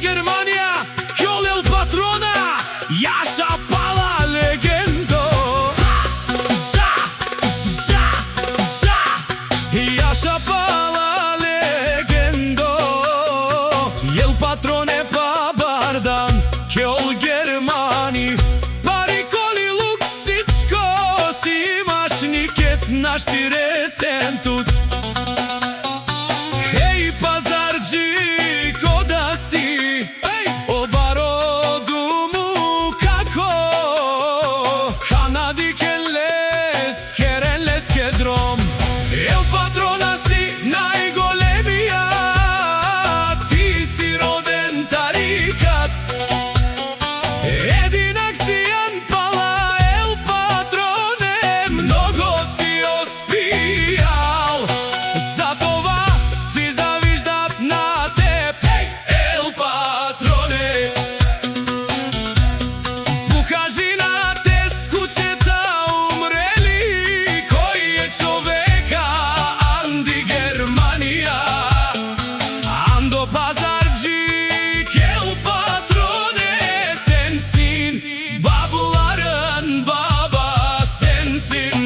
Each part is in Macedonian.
Германија, Кјол ел патрона, Јаша Пала легендо. Јаша Пала легендо, ел патроне па бардан, Кјол Германи, пари коли луксичко, си имаш никет на штиресен тут. Хеј пазарџи, кода си, обароду му како, Канади керен лес кедром. Ел патрона си најголемија, ти си роден тарикат. Единак си Јан Пала, ел патроне, много си оспијал. Затова ти завиждат на теб, ел патроне. Покажи на тескучета умрели, кој е човека, Анди Германија. Андо пазарџи, ел патроне, сен син, бабуларен баба, сен син.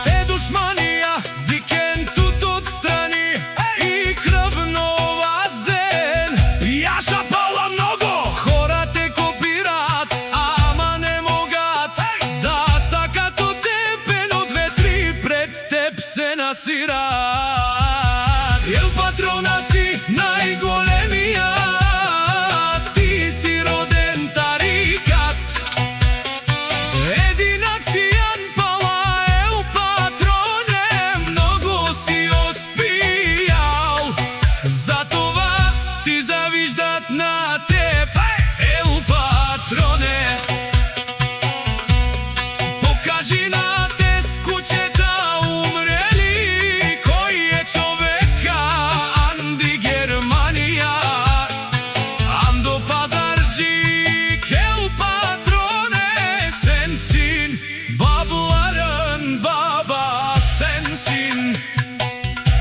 Те душманија, дикен тут отстрани, и крвно вазден. Јаша Пала много, хора те копират, ама не могат да сакат од теб, едно, две, три, пред теб се насират. Ел патрона си најголемија, ти си роден тарикат. Единак си Јан Пала, ел патроне, много си оспијал. Затова ти завиждат на теб, ел патроне. Покажи на тескучета умрели, кој е човека, Анди Германија. Андо пазарџи, ел патроне, сен син, бабуларен баба, сен син.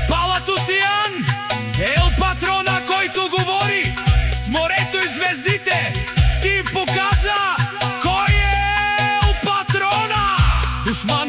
Палату си Јан, ел патрона којто говори с морето и звездите. Ти показа кој е ел патрона. Душман